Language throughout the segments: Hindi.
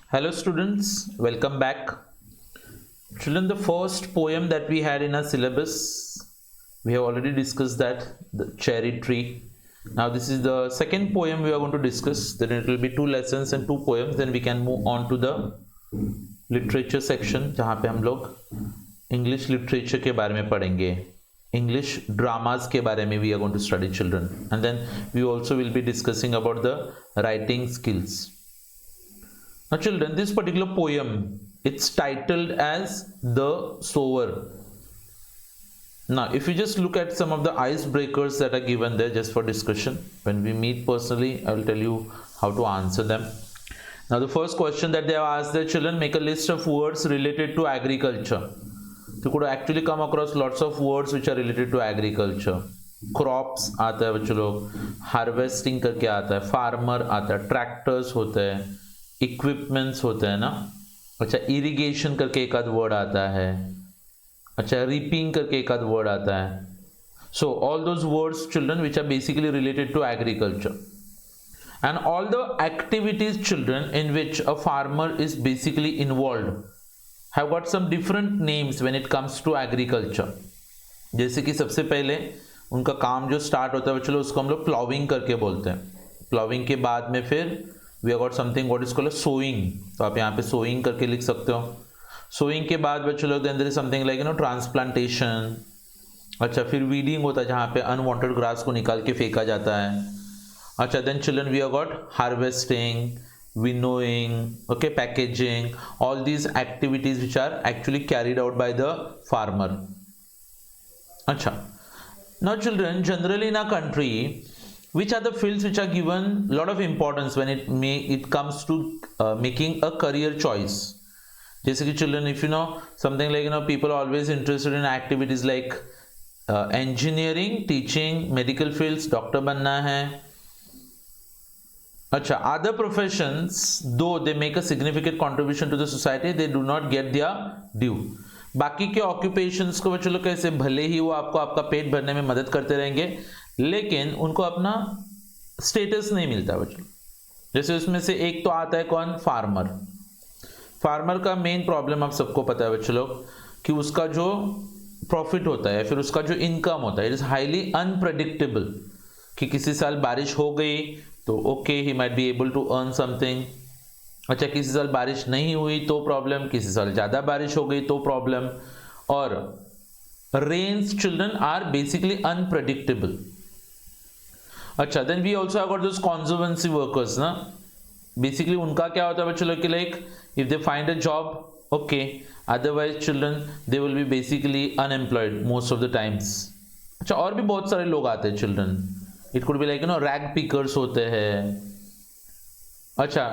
Hello students, welcome back. Children, the first poem that we had in our syllabus, we have already discussed that, the cherry tree. Now this is the second poem we are going to discuss. Then it will be 2 lessons and 2 poems. Then we can move on to the literature section, जहाँ पे हम लोग English literature के बारे में पढ़ेंगे. English dramas के बारे में we are going to study, children. And then we also will be discussing about the writing skills. Now children, this particular poem, it's titled as The Sower. Now if you just look at some of the icebreakers that are given there just for discussion, when we meet personally, I will tell you how to answer them. Now the first question that they have asked their children, make a list of words related to agriculture. You could actually come across lots of words which are related to agriculture. Crops आता है बच्चों लोग, हार्वेस्टिंग करके आता है, फार्मर आता है, ट्रैक्टर्स होते हैं, इक्विपमेंट्स होते हैं ना. अच्छा, इरिगेशन करके एक आध वर्ड आता है. अच्छा, रीपिंग करके एक आध वर्ड आता है. So all those words children which are basically related to agriculture. And all the activities, children, in which a farmer is basically involved have got some different names when it comes to agriculture. जैसे कि सबसे पहले उनका काम जो स्टार्ट होता है चलो उसको हम लोग प्लॉविंग करके बोलते हैं. प्लॉविंग के बाद में फिर we have got something what is called sowing. तो आप यहाँ पे सोइंग करके लिख सकते हो. सोइंग के बाद बच्चों लोग then there is something like transplantation. अच्छा, फिर वीडिंग होता है जहाँ पे अनवांटेड ग्रास को निकाल के फेंका जाता है. अच्छा, then children we have got harvesting, winnowing, okay, packaging, all these activities which are actually carried out by the farmer. Acha, now children, generally in our country, which are the fields which are given lot of importance when it comes to making a career choice. जैसे कि children, if you know something like people are always interested in activities like engineering, teaching, medical fields, doctor बनना है. अच्छा, other professions, though they make a significant contribution to the society, they do not get their due. बाकी के occupations को चलो कैसे, भले ही वो आपको आपका पेट भरने में मदद करते रहेंगे, लेकिन उनको अपना स्टेटस नहीं मिलता बच्चों. जैसे उसमें से एक तो आता है कौन, फार्मर. फार्मर का मेन प्रॉब्लम आप सबको पता है बच्चों लोग कि उसका जो प्रॉफिट होता है फिर उसका जो इनकम होता है, इट इज हाईली अनप्रेडिक्टेबल. कि किसी साल बारिश हो गई तो okay, he might be able to earn something. अच्छा, किसी साल बारिश नहीं हुई तो प्रॉब्लम, किसी साल ज़्यादा बारिश हो गई तो प्रॉब्लम. और rains children are basically unpredictable. अच्छा, then we also have got those conservancy workers ना. बेसिकली उनका क्या होता है बच्चों लोग कि like if they find a job okay, otherwise children they will be basically unemployed most of the times. अच्छा, और भी बहुत सारे लोग आते हैं children. It could be like rag pickers होते हैं. अच्छा,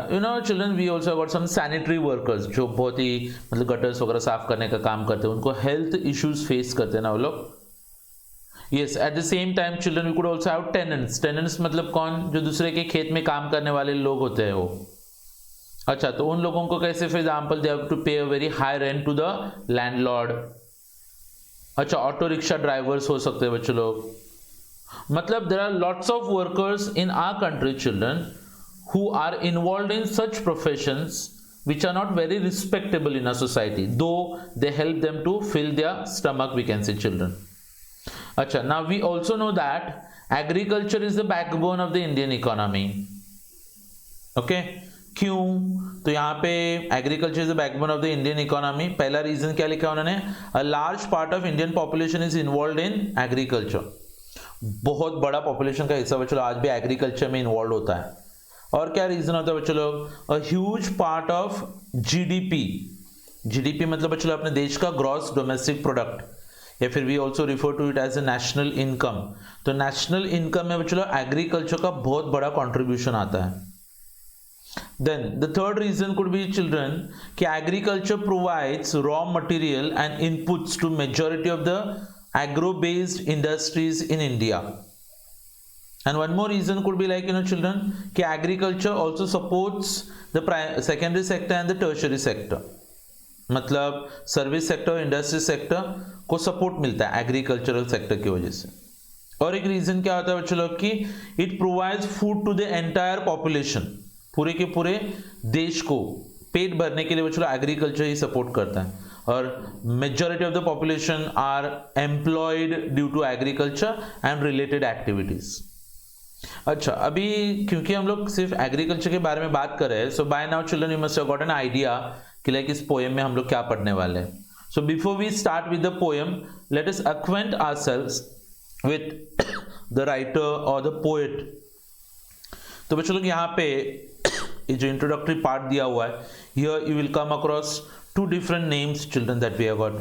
children we also got some sanitary workers जो बहुत ही मतलब गटर्स वगैरह साफ करने का काम करते हैं. उनको हेल्थ इश्यूज फेस करते हैं ना वो लोग. Yes, at the same time children we could also have tenants. Tenants मतलब कौन, जो दूसरे के खेत में काम करने वाले लोग होते हैं वो. अच्छा, तो उन लोगों को कैसे, for example they have to pay a very high rent to the landlord. अच्छा, ऑटो रिक्शा ड्राइवर्स हो सकते हैं बच्चों लोग. मतलब there are lots of workers in our country, children, who are involved in such professions which are not very respectable in our society, though they help them to fill their stomach, we can say, children. Acha, now we also know that agriculture is the backbone of the Indian economy. Okay, क्यों? तो यहाँ पे agriculture is the backbone of the Indian economy. पहला रीजन क्या लिखा उन्होंने, a large part of Indian population is involve in agriculture. बहुत बड़ा पॉपुलेशन का हिस्सा बच्चों आज भी एग्रीकल्चर में इन्वॉल्व होता है. और क्या रीजन होता है बच्चों लोग, a huge part of GDP. GDP मतलब बच्चों अपने देश का ग्रॉस डोमेस्टिक प्रोडक्ट, या फिर we also refer to it as a national income. तो नेशनल इनकम में बच्चों एग्रीकल्चर का बहुत बड़ा कॉन्ट्रीब्यूशन आता है. Then the third reason could be children कि agriculture provides raw material and inputs to majority of the agro-based industries in India. And one more reason could be like children कि agriculture also supports the secondary sector and the tertiary sector. मतलब सर्विस सेक्टर, इंडस्ट्री सेक्टर को सपोर्ट मिलता है एग्रीकल्चरल सेक्टर की वजह से. और एक रीजन क्या होता है बच्चों लोग कि it provides food to the entire population. पूरे के पूरे देश को पेट भरने के लिए बच्चों एग्रीकल्चर ही सपोर्ट करता है, और majority of the population are employed due to agriculture and related activities. अच्छा, अभी क्योंकि हम लोग सिर्फ एग्रीकल्चर के बारे में बात कर रहे हैं, so by now children you must have got an idea कि लाइक इस पोएम में हम लोग क्या पढ़ने वाले हैं। So before we start with the poem, let us acquaint ourselves with the writer or the poet। तो बच्चों लोग यहाँ पे ये जो इंट्रोडक्टरी पार्ट दिया हुआ है, here you will come across two different names children that we have got,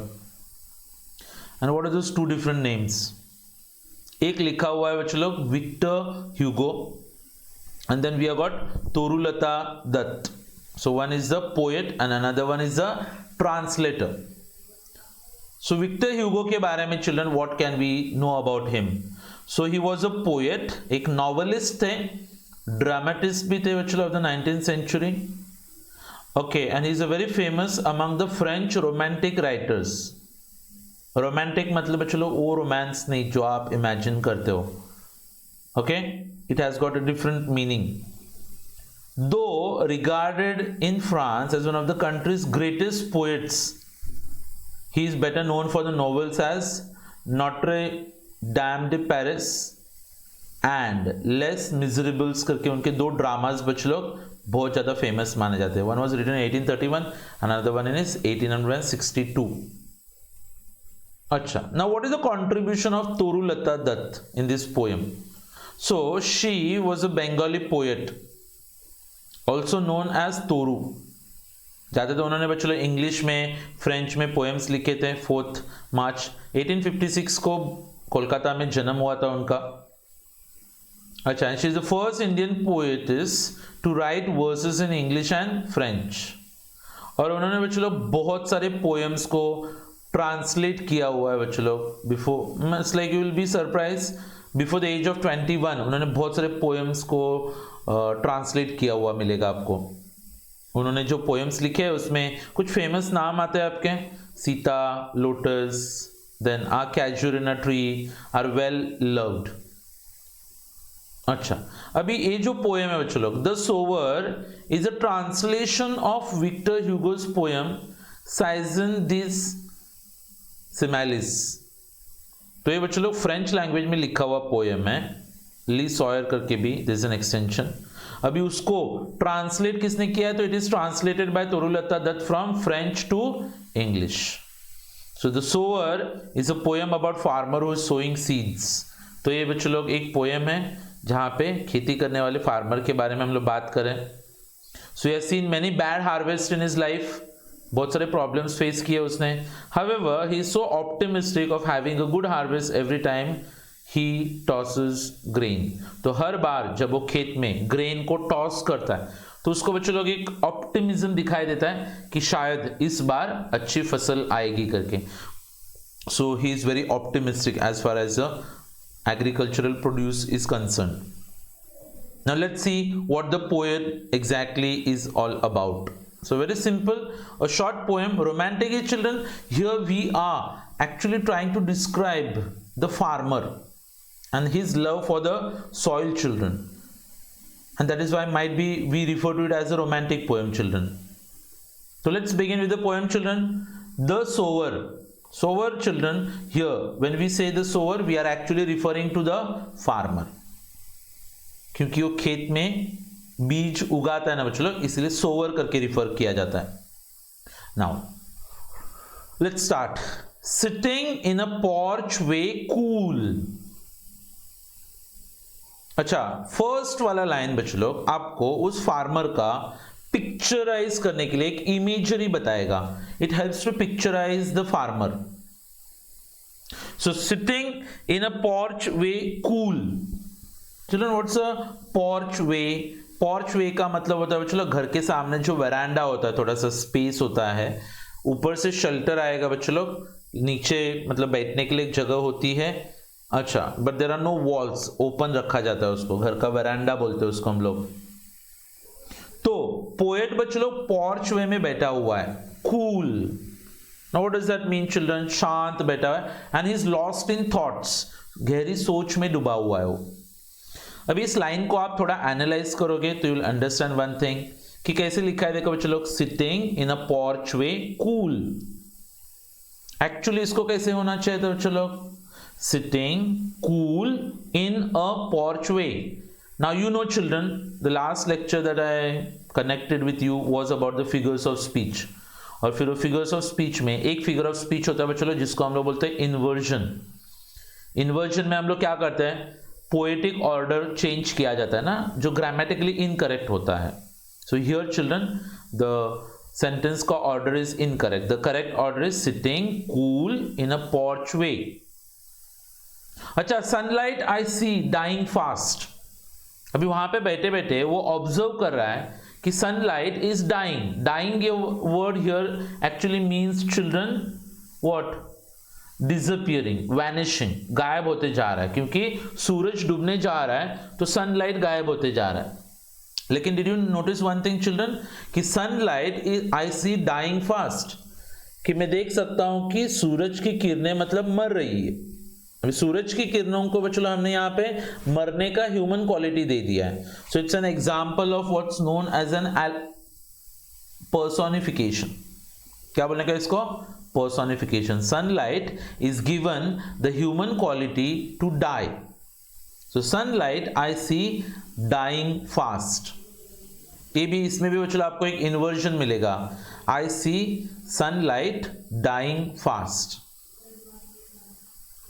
and what are those two different names? एक लिखा हुआ है बच्चों लोग Victor Hugo, and then we have got Torulata Dutt. So one is the poet and another one is the translator। So Victor Hugo के बारे में children what can we know about him? So he was a poet, एक novelist थे, dramatist भी थे बच्चों of the 19th century। Okay, and he is a very famous among the French romantic writers। Romantic मतलब बच्चों लोग वो रोमांस नहीं जो आप इमेजिन करते हो। Okay, it has got a different meaning. Though regarded in France as one of the country's greatest poets, he is better known for the novels as Notre Dame de Paris and Les Miserables करके उनके दो ड्रामाज बच्चों लोग बहुत ज्यादा फेमस माने जाते हैं। One was written 1831 and another one is 1862। अच्छा, now what is the contribution of Torulata Dutt in this poem? So she was a Bengali poet, also known as Toru। ज़्यादा तो उन्होंने बच्चों इंग्लिश में, फ्रेंच में पोएम्स लिखे थे। 4 मार्च 1856 को कोलकाता में जन्म हुआ था उनका। अच्छा, and she is the first Indian poetess to write verses in English and French। और उन्होंने बच्चों लोग बहुत सारे पोएम्स को ट्रांसलेट किया हुआ है बच्चों लोग। Before it's like you will be surprise, before the age of 21 उन्होंने बहुत सारे पोएम्स को ट्रांसलेट किया हुआ मिलेगा आपको। उन्होंने जो पोएम्स लिखे हैं उसमें कुछ फेमस नाम आते हैं आपके, Sita, lotus, then a casual in a tree, are well loved. अच्छा, अभी ये जो पोएम है बच्चों लोग, the sower is a translation of Victor Hugo's poem saison des semailles. तो ये बच्चों लोग फ्रेंच लैंग्वेज में लिखा हुआ पोएम है, ली सॉयर करके भी दिस इज एन एक्सटेंशन। अभी उसको ट्रांसलेट किसने किया है? तो it is translated by Torulata Dutt from French to English. So the sower is a poem about farmer who is sowing seeds. तो ये बच्चों लोग एक पोएम है जहां पे खेती करने वाले फार्मर के बारे में हम लोग बात करें। So he has seen many bad harvest in his life, बहुत सारे प्रॉब्लम्स फेस किए उसने। However, he is so optimistic of having a good harvest every time he tosses grain। तो हर बार जब वो खेत में ग्रेन को टॉस करता है तो उसको बच्चों लोग एक ऑप्टिमिज्म दिखाई देता है कि शायद इस बार अच्छी फसल आएगी करके। So he is very optimistic as far as the agricultural produce is concerned। Now let's see what the poem exactly is all about। So very simple, a short poem, romantic children। Here we are actually trying to describe the farmer and his love for the soil children, and that is why might be we refer to it as a romantic poem children। So let's begin with the poem children, the sower। Sower children, here when we say the sower we are actually referring to the farmer, क्योंकि वो खेत में बीज उगाता है ना बच्चों लोग, इसलिए सोवर करके रिफर किया जाता है। Now let's start. Sitting in a porch way cool. अच्छा, फर्स्ट वाला लाइन बच्चों लोग आपको उस फार्मर का पिक्चराइज करने के लिए एक इमेजरी बताएगा। It helps to picturise the farmer. So sitting in a porch way cool. Children, what's a porch way? Porch way का मतलब होता है बच्चों घर के सामने जो वैरांडा होता है, थोड़ा सा स्पेस होता है, ऊपर से शेल्टर आएगा बच्चों लोग, नीचे मतलब बैठने के लिए एक जगह होती है। अच्छा, but there are no walls, open रखा जाता है उसको, घर का वैरांडा बोलते हैं उसको हम लोग। तो पोएट बच्चों लोग पॉर्च वे में बैठा हुआ है, cool. Now what does that mean children? शांत बैठा हुआ है, and he is lost in thoughts, गहरी सोच में डूबा हुआ है वो। अभी इस लाइन को आप थोड़ा एनालाइज करोगे तो you will understand one thing कि कैसे लिखा है, देखो बच्चों लोग, sitting in a porch way cool. Actually इसको कैसे होना चाहिए था बच्चों लोग, sitting cool in a porch way. Now you know children, the last lecture that I connected with you was about the figures of speech. और फिर फिगर्स ऑफ स्पीच में एक फिगर ऑफ स्पीच होता है बच्चों लोग जिसको हम लोग बोलते हैं इन्वर्जन। इन्वर्जन में हम लोग क्या करते हैं, पोएटिक ऑर्डर चेंज किया जाता है ना, जो ग्रामेटिकली इनकरेक्ट होता है। So here children the sentence का order is incorrect, the correct order is sitting cool in a porch way. अच्छा, sunlight I see dying fast. अभी वहां पे बैठे बैठे वो ऑब्जर्व कर रहा है कि सनलाइट इज डाइंग। डाइंग ये word here actually means children what, disappearing, vanishing, गायब होते जा रहा है, क्योंकि सूरज डूबने जा रहा है तो सनलाइट गायब होते जा रहा है। लेकिन did you notice one thing children, कि sunlight is I see dying fast, कि मैं देख सकता हूं कि सूरज की किरणें मतलब मर रही है। अभी सूरज की किरणों को बच्चों हमने यहाँ पे मरने का ह्यूमन क्वालिटी दे दिया है। So it's an example of what's known as an personification. क्या बोलने का इसको, personification. Sunlight is given the human quality to die. So sunlight I see dying fast. ये भी, इसमें भी बच्चों आपको एक inversion मिलेगा, I see sunlight dying fast.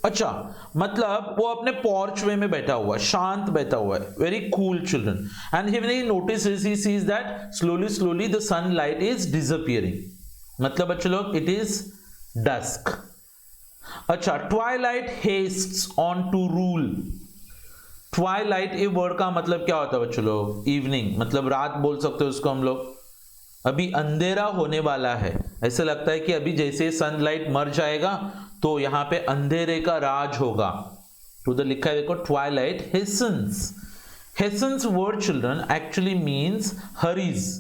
अच्छा, मतलब वो अपने पोर्च वे में बैठा हुआ, शांत बैठा हुआ है, very cool children, and he notices, he sees that slowly the sunlight is disappearing. मतलब बच्चों लोग इट इज डस्क। अच्छा, twilight hastes on to rule. Twilight ये वर्ड का मतलब क्या होता है बच्चों लोग, इवनिंग, मतलब रात बोल सकते हो उसको हम लोग। अभी अंधेरा होने वाला है, ऐसा लगता है कि अभी जैसे सनलाइट मर जाएगा तो यहां पे अंधेरे का राज होगा। तो उधर लिखा है देखो, twilight hastens. Hastens word children actually means hurries,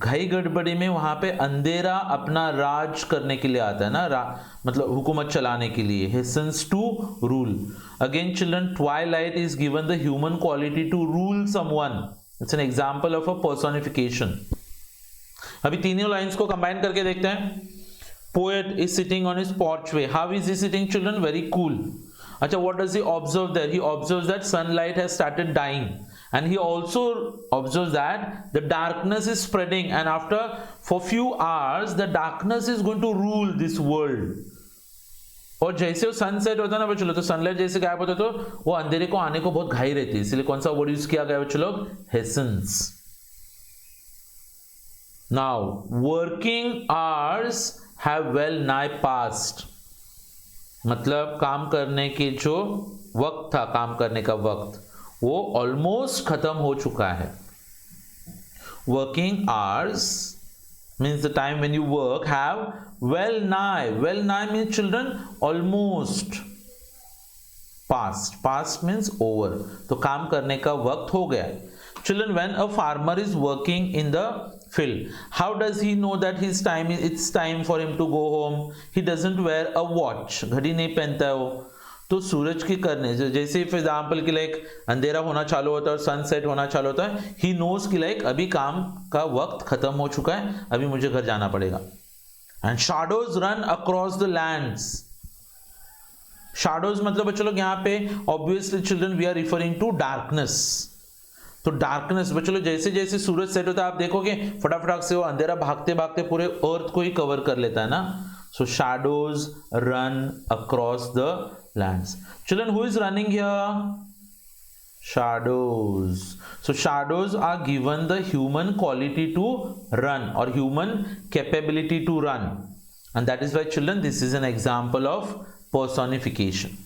घाई गड़बड़ी में वहां पे अंधेरा अपना राज करने के लिए आता है ना, मतलब हुकूमत चलाने के लिए। Hastens to rule. Again children, twilight is given the human quality to rule someone. It's an example of a personification. अभी तीनों लाइंस को कंबाइन करके देखते हैं। Poet is sitting on his porch way. How is he sitting children, very cool. अच्छा, what does he observe there, he observes that sunlight has started dying, and he also observes that the darkness is spreading, and after for few hours the darkness is going to rule this world. और जैसे वो सनसेट होता है ना बच्चों लोग, तो सनलाइट जैसे गायब होता है तो वो अंधेरे को आने को बहुत घाई रहती है, इसलिए कौन सा वर्ड यूज किया गया बच्चों लोग, hastens. Now working hours have well nigh past, मतलब काम करने के जो वक्त था, काम करने का वक्त वो ऑलमोस्ट खत्म हो चुका है। Working hours means the time when you work have well नाई। वेल नाई means children almost past. Past means over, तो काम करने का वक्त हो गया। Children, when a farmer is working in the field, how does he know that it's time for him to go home? He doesn't wear a watch, घड़ी नहीं पहनता है वो। तो सूरज की करने से, जैसे फॉर एग्जांपल कि लाइक अंधेरा होना चालू होता है और सनसेट होना चालू होता है, ही नोज कि लाइक अभी काम का वक्त खत्म हो चुका है, अभी मुझे घर जाना पड़ेगा। And shadows run across the lands. Shadows मतलब बच्चों लोग यहाँ पे obviously children we are referring to darkness. तो डार्कनेस बच्चों लोग, जैसे जैसे सूरज सेट होता है आप देखोगे फटाफट से वो अंधेरा भागते भागते पूरे अर्थ को ही कवर कर लेता है ना। So shadows run across the lands. Children, who is running here? Shadows. So shadows are given the human quality to run or human capability to run, and that is why children this is an example of personification.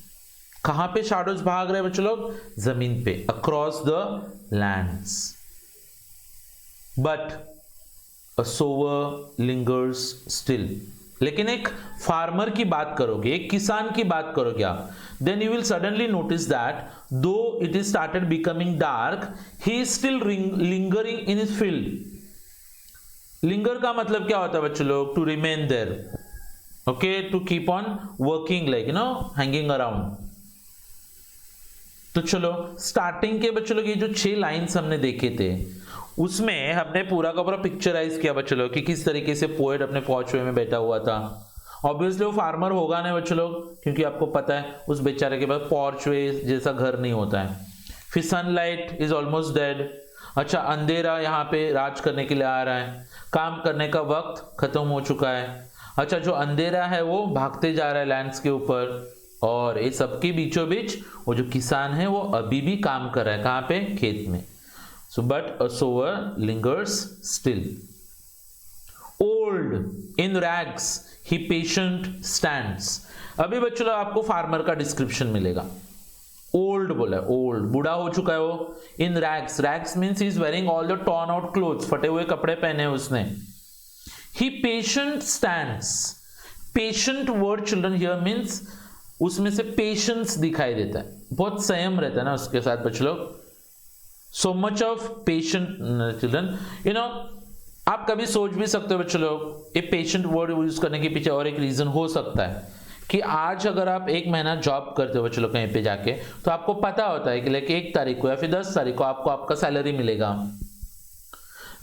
कहां पे shadows भाग रहे हैं बच्चों लोग, जमीन पे, across the lands. But a sower lingers still. लेकिन एक फार्मर की बात करोगे, एक किसान की बात करोगे आप, then you will suddenly notice that though it is started becoming dark, he is still lingering in his field. linger का मतलब क्या होता है बच्चों लोग, to remain there, okay, to keep on working, like hanging around. तो चलो स्टार्टिंग के बच्चों लोग ये जो 6 लाइन्स हमने देखे थे उसमें हमने पूरा का पूरा पिक्चराइज किया बच्चों लोग कि किस तरीके से पोएट अपने पॉच वे में बैठा हुआ था। ऑब्वियसली वो फार्मर होगा ना बच्चों लोग, क्योंकि आपको पता है उस बेचारे के पास पॉर्च वे जैसा घर नहीं होता है। फिर सनलाइट इज ऑलमोस्ट डेड। अच्छा, अंधेरा यहाँ पे राज करने के लिए आ रहा है, काम करने का वक्त खत्म हो चुका है। अच्छा, जो अंधेरा है वो भागते जा रहा है लैंड्स के ऊपर, और ये सबके बीचों बीच वो जो किसान है वो अभी भी काम कर रहा है, कहाँ पे? खेत में। So but a sower lingers still. Old in rags he patient stands. अभी बच्चों लोग आपको फार्मर का डिस्क्रिप्शन मिलेगा। ओल्ड बोला है, ओल्ड बूढ़ा हो चुका है वो। In rags, rags means he is wearing all the torn out clothes, फटे हुए कपड़े पहने उसने। He patient stands. Patient word children here means उसमें से पेशेंस दिखाई देता है, बहुत संयम रहता है ना उसके साथ बच्चों लोग। So much of patient children, you know, आप कभी सोच भी सकते हो बच्चों लोग, ये पेशेंट वर्ड यूज करने के पीछे और एक रीजन हो सकता है कि आज अगर आप 1 महीना जॉब करते हो बच्चों लोग कहीं पे जाके, तो आपको पता होता है कि लाइक 1 तारीख को या फिर 10 तारीख को आपको आपका सैलरी मिलेगा।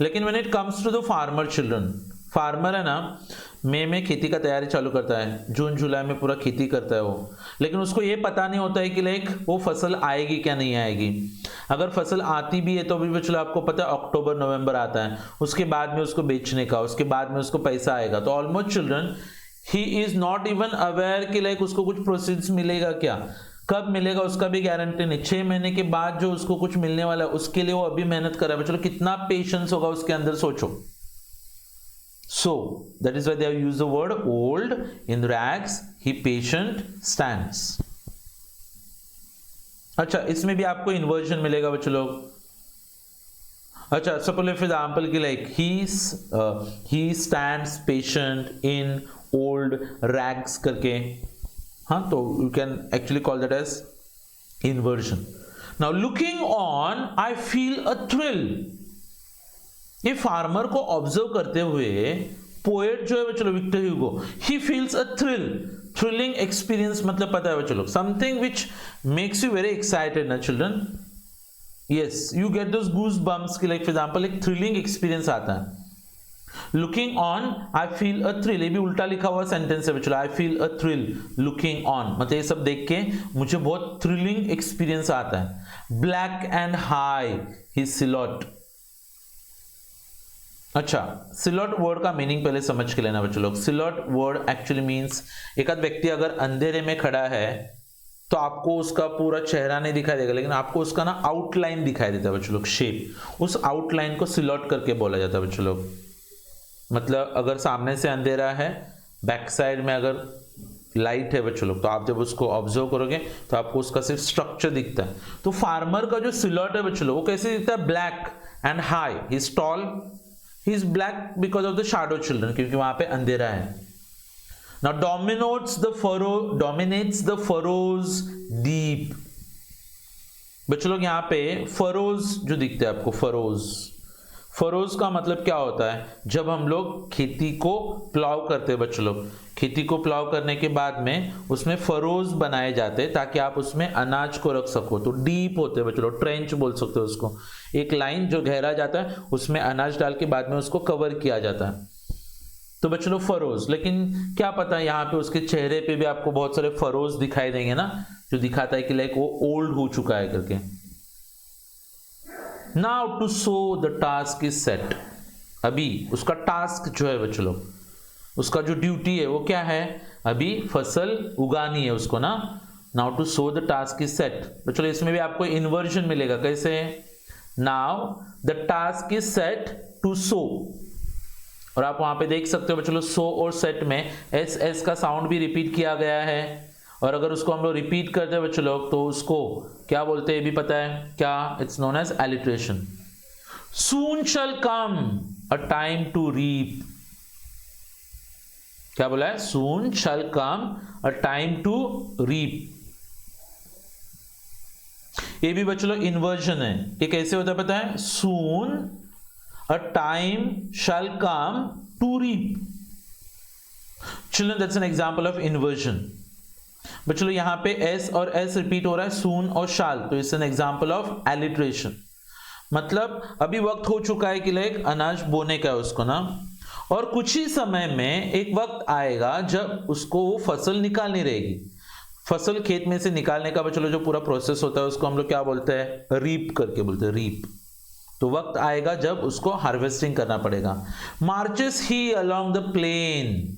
लेकिन when it comes to the farmer children, farmer है ना, मई में खेती का तैयारी चालू करता है, जून जुलाई में पूरा खेती करता है वो, लेकिन उसको ये पता नहीं होता है कि लाइक वो फसल आएगी क्या नहीं आएगी। अगर फसल आती भी है तो भी बच्चों आपको पता है अक्टूबर नवंबर आता है, उसके बाद में उसको बेचने का, उसके बाद में उसको पैसा आएगा। तो almost children he is not even aware कि लाइक उसको कुछ प्रोसीड्स मिलेगा क्या, कब मिलेगा उसका भी गारंटी नहीं। 6 महीने के बाद जो उसको कुछ मिलने वाला है उसके लिए वो अभी मेहनत कर रहा है। चलो कितना पेशेंस होगा उसके अंदर, सोचो। So that is why they have used the word old in rags he patient stands. अच्छा, इसमें भी आपको इन्वर्जन मिलेगा बच्चों लोग। अच्छा, सपोज फॉर एग्जांपल की like he stands patient in old rags करके, हाँ, तो you can actually call that as inversion. Now looking on I feel a thrill. ये फार्मर को ऑब्जर्व करते हुए पोएट जो है बच्चों, Victor Hugo, he feels a thrill. Thrilling experience मतलब पता है बच्चों, something which makes you very excited ना children. Yes, you get those goose bumps की, लाइक फॉर एग्जांपल एक थ्रिलिंग एक्सपीरियंस आता है। Looking on I feel a thrill, ये भी उल्टा लिखा हुआ सेंटेंस है बच्चों। I feel a thrill looking on, मतलब ये सब देख के मुझे बहुत थ्रिलिंग एक्सपीरियंस आता है। ब्लैक एंड हाई ही सिलॉट। अच्छा, सिलॉट वर्ड का मीनिंग पहले समझ के लेना बच्चों लोग। सिलॉट वर्ड एक्चुअली मींस एक आध व्यक्ति अगर अंधेरे में खड़ा है तो आपको उसका पूरा चेहरा नहीं दिखाई देगा, लेकिन आपको उसका ना आउटलाइन दिखाई देता है बच्चों लोग, शेप। उस आउटलाइन को सिलॉट करके बोला जाता है बच्चों लोग। मतलब अगर सामने से अंधेरा है, बैक साइड में अगर लाइट है बच्चों लोग, तो आप जब उसको ऑब्जर्व करोगे तो आपको उसका सिर्फ स्ट्रक्चर दिखता है। तो फार्मर का जो सिलॉट है बच्चों लोग, वो कैसे दिखता है? Black and high, he is tall, he is black because of the shadow children, क्योंकि वहां पे अंधेरा है। now dominates the furrows deep। बच्चों लोग यहाँ पे furrows जो दिखते हैं आपको, फरोज का मतलब क्या होता है? जब हम लोग खेती को प्लाव करते हैं बच्चों लोग, खेती को प्लाव करने के बाद में उसमें फरोज बनाए जाते हैं ताकि आप उसमें अनाज को रख सको। तो डीप होते हैं बच्चों लोग, ट्रेंच बोल सकते हो उसको, एक लाइन जो गहरा जाता है उसमें अनाज डाल के बाद में उसको कवर किया जाता है। तो बच्चों लोग फरोज, लेकिन क्या पता यहाँ पे उसके चेहरे पे भी आपको बहुत सारे फरोज दिखाई देंगे ना, जो दिखाता है कि लाइक वो ओल्ड हो चुका है करके। Now to so the task is set. अभी उसका टास्क जो है बच्चों लोग, उसका जो ड्यूटी है वो क्या है? अभी फसल उगानी है उसको ना। Now to so the task is set. बच्चों इसमें भी आपको इन्वर्जन मिलेगा। कैसे? Now the task is set to sow. और आप वहां पे देख सकते हो बच्चों, सो और सेट में एस एस का साउंड भी रिपीट किया गया है। और अगर उसको हम लोग रिपीट करते हैं बच्चों लोग तो उसको क्या बोलते हैं ये भी पता है क्या? It's known as alliteration. Soon shall come a time to reap. क्या बोला है? Soon shall come a time to reap. ये भी बच्चों लोग इन्वर्जन है। ये कैसे होता है पता है? Soon a time shall come to reap. Children that's an example of inversion. बच्चों यहां पे एस और एस रिपीट हो रहा है, सून और शाल, तो it's an example of alliteration. मतलब अभी वक्त हो चुका है कि लाइक अनाज बोने का है उसको ना, और कुछ ही समय में एक वक्त आएगा जब उसको वो फसल निकालनी रहेगी। फसल खेत में से निकालने का चलो जो पूरा प्रोसेस होता है उसको हम लोग क्या बोलते हैं, रीप करके बोलते हैं, रीप। तो वक्त आएगा जब उसको हार्वेस्टिंग करना पड़ेगा। Marches he along the plain,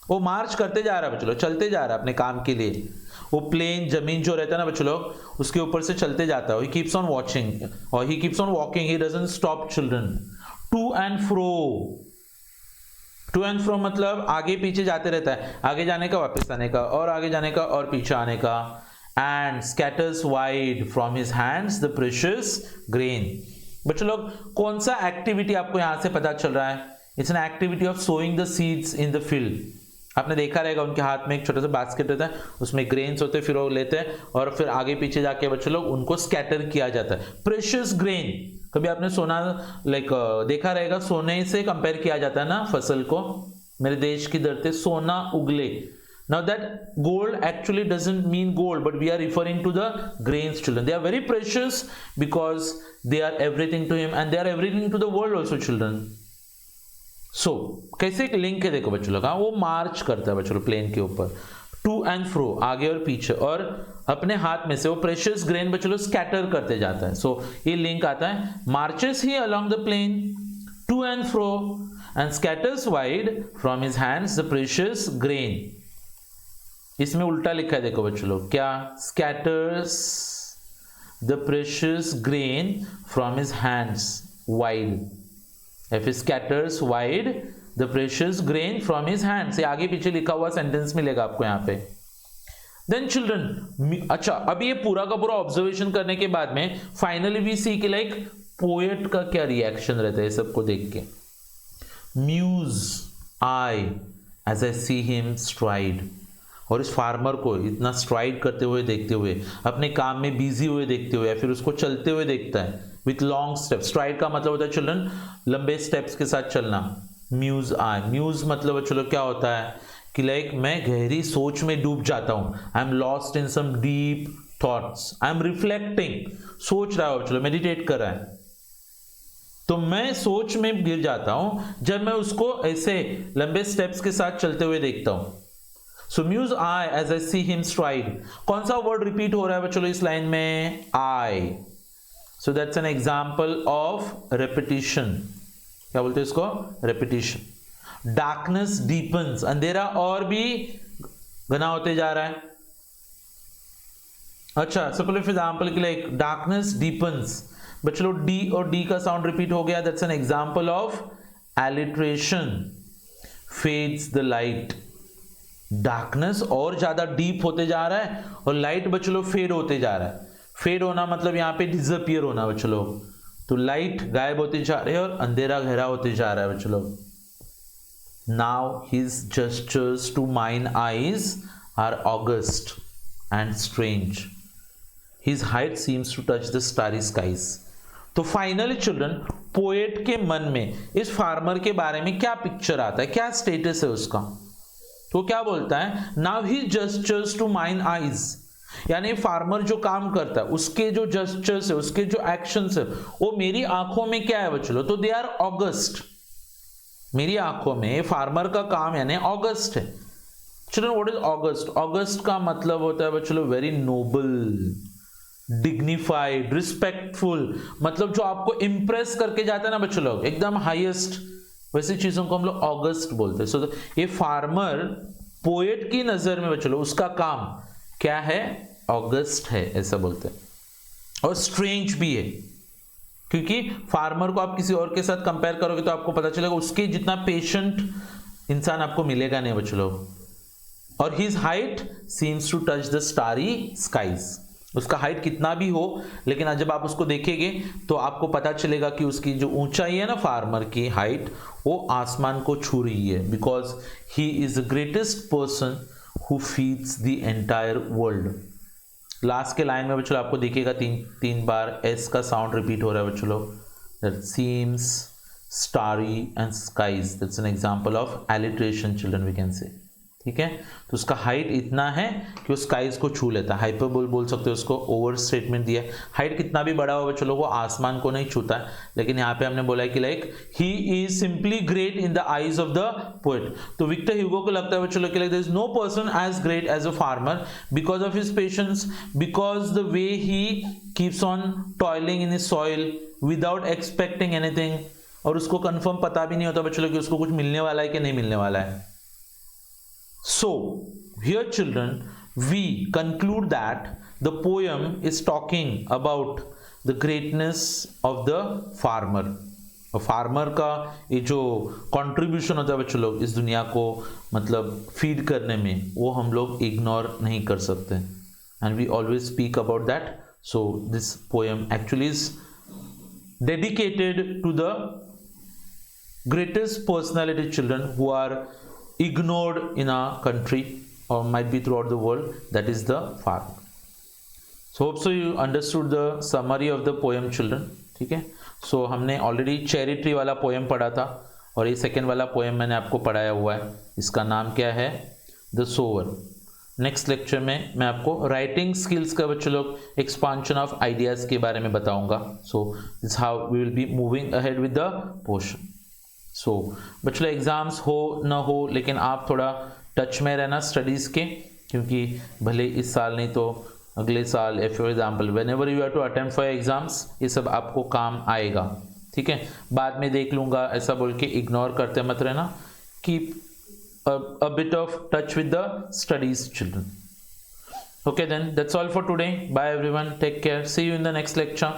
वो मार्च करते जा रहा है बच्चों, चलते जा रहा है अपने काम के लिए। वो प्लेन जमीन जो रहता है ना बच्चों, उसके ऊपर से चलते जाता है। ही कीप्स ऑन वॉचिंग और he keeps on walking, he doesn't stop children. To and fro, to and fro मतलब आगे पीछे जाते रहता है, आगे जाने का वापस आने का, और आगे जाने का और पीछे आने का। And scatters wide from his hands the precious grain. बच्चों लोग कौन सा एक्टिविटी आपको यहां से पता चल रहा है? It's an activity of sowing the seeds in the field. आपने देखा रहेगा उनके हाथ में एक छोटा सा बास्केट रहता है, उसमें ग्रेन्स होते हैं, फिर वो लेते हैं और फिर आगे पीछे जाके बच्चों लोग उनको स्कैटर किया जाता है। प्रेशियस ग्रेन, कभी आपने सोना लाइक देखा रहेगा, सोने से कंपेयर किया जाता है ना फसल को, मेरे देश की धरती सोना उगले। Now that gold actually doesn't mean gold, but we are referring to the grains, children. They are very precious because they are everything to him and they are everything to the world also, children. So कैसे एक लिंक है देखो बच्चों लोग, वो मार्च करता है बच्चों लोग प्लेन के ऊपर, टू एंड फ्रो, आगे और पीछे, और अपने हाथ में से वो प्रेशियस ग्रेन बच्चों लोग स्कैटर करते जाता है। सो ये लिंक आता है, marches he along the plain to and fro and scatters wide from his hands the precious grain. इसमें उल्टा लिखा है देखो बच्चों लोग, क्या? Scatters the precious grain from his hands wide. If he scatters wide the precious grain from his hands, ये आगे पीछे लिखा हुआ सेंटेंस मिलेगा आपको यहाँ पे। Then children, अच्छा अब ये पूरा का पूरा ऑब्जर्वेशन करने के बाद में फाइनली वी सी कि लाइक पोएट का क्या रिएक्शन रहता है सबको देख के। Muse I as I see him stride, और इस फार्मर को इतना स्ट्राइड करते हुए देखते हुए, अपने काम में बिजी हुए देखते हुए, या फिर उसको चलते हुए देखता है विथ लॉन्ग स्टेप्स। स्ट्राइड का मतलब होता है चिल्ड्रन लंबे स्टेप्स के साथ चलना। म्यूज आई, म्यूज मतलब चलो क्या होता है कि लाइक मैं गहरी सोच में डूब जाता हूं, I am lost in some deep thoughts, I am reflecting, सोच रहा हो चलो, मेडिटेट कर रहा है, तो मैं सोच में गिर जाता हूं जब मैं उसको ऐसे लंबे स्टेप्स के साथ चलते हुए देखता हूं। So muse I as I see him stride. कौन सा वर्ड रिपीट हो रहा है बच्चों इस लाइन में? I. So that's an example of repetition. क्या बोलते हैं इसको? रेपिटिशन। डार्कनेस डीपन्स, अंधेरा और भी घना होते जा रहा है। अच्छा सपोज फॉर एग्जाम्पल के लिए डार्कनेस डीपन्स, बच्चों डी और डी का साउंड रिपीट हो गया, that's an example of alliteration. Fades the light, darkness और ज्यादा डीप होते जा रहा है और लाइट बच्चों फेड होते जा रहा है। फेड होना मतलब यहाँ पे डिसअपियर होना बच्चों लोग, तो लाइट गायब होते जा रहे हैं और अंधेरा गहरा होते जा रहा है बच्चों लोग। Now his gestures to mine eyes are august and strange, his height seems to touch the starry skies. तो फाइनली चिल्ड्रन पोएट के मन में इस फार्मर के बारे में क्या पिक्चर आता है, क्या स्टेटस है उसका? तो क्या बोलता है? Now he gestures to mine eyes, यानी फार्मर जो काम करता है उसके जो जेस्चर्स है, उसके जो एक्शंस है, वो मेरी आंखों में क्या है बच्चों? तो दे आर ऑगस्ट। मेरी आंखों में फार्मर का काम यानी ऑगस्ट है। Children what is August? August का मतलब होता है बच्चों वेरी नोबल, डिग्निफाइड, रिस्पेक्टफुल, मतलब जो आपको इंप्रेस करके जाता है ना बच्चों लोग, एकदम हाईएस्ट, वैसी चीजों को हम लोग ऑगस्ट बोलते हैं। सो ये फार्मर पोएट की नजर में बच्चों उसका काम क्या है? ऑगस्ट है, ऐसा बोलते हैं। और स्ट्रेंज भी है, क्योंकि फार्मर को आप किसी और के साथ कंपेयर करोगे तो आपको पता चलेगा उसके जितना पेशेंट इंसान आपको मिलेगा नहीं बच्चों लोग। और his height seems to touch the starry skies, उसका हाइट कितना भी हो, लेकिन आज जब आप उसको देखेंगे तो आपको पता चलेगा कि उसकी जो ऊंचाई है ना फार्मर की हाइट, वो आसमान को छू रही है, because he is the greatest person who feeds the entire world. Last के लाइन में बच्चों आपको दिखेगा तीन बार एस का साउंड रिपीट हो रहा है बच्चों लोग, that seems, starry and skies. That's an example of alliteration children, we can say. ठीक है, तो उसका हाइट इतना है कि वो स्काईज को छू लेता है, हाइपरबोल बोल सकते हो उसको, ओवर स्टेटमेंट दिया है। हाइट कितना भी बड़ा हो बच्चों लोगों, आसमान को नहीं छूता है, लेकिन यहाँ पे हमने बोला है कि like he is simply great in the eyes of the poet. तो विक्टर ह्यूगो को लगता है बच्चों लोग कि like there is no person as great as a farmer because of his patience, because the way he keeps on toiling in his soil without expecting anything, और उसको कंफर्म पता भी नहीं होता बच्चों लोग कि उसको कुछ मिलने वाला है कि नहीं मिलने वाला है। So, here children, we conclude that the poem is talking about the greatness of the farmer. और फार्मर का ये जो कंट्रीब्यूशन होता है बच्चों लोग इस दुनिया को मतलब फीड करने में, वो हम लोग इग्नोर नहीं कर सकते, and we always speak about that. So this poem actually is dedicated to the greatest personality children who are ignored in our country or might be throughout the world, that is the farmer. So hope so you understood the summary of the poem children. ठीक है, so हमने already चेरी ट्री वाला पोएम पढ़ा था, और ये सेकेंड वाला पोएम मैंने आपको पढ़ाया हुआ है, इसका नाम क्या है, द सोवर। नेक्स्ट लेक्चर में मैं आपको राइटिंग स्किल्स का बच्चों लोग एक्सपांशन ऑफ आइडियाज के बारे में बताऊंगा। So this how we will be moving ahead with the portion. So बच्चों एग्जाम्स हो ना हो, लेकिन आप थोड़ा टच में रहना स्टडीज़ के, क्योंकि भले इस साल नहीं तो अगले साल, for example whenever you have to attempt for exams, ये सब आपको काम आएगा। ठीक है, बाद में देख लूँगा ऐसा बोल के इग्नोर करते मत रहना। Keep a bit of touch with the studies children. Okay then, that's all for today. Bye everyone, take care, see you in the next lecture.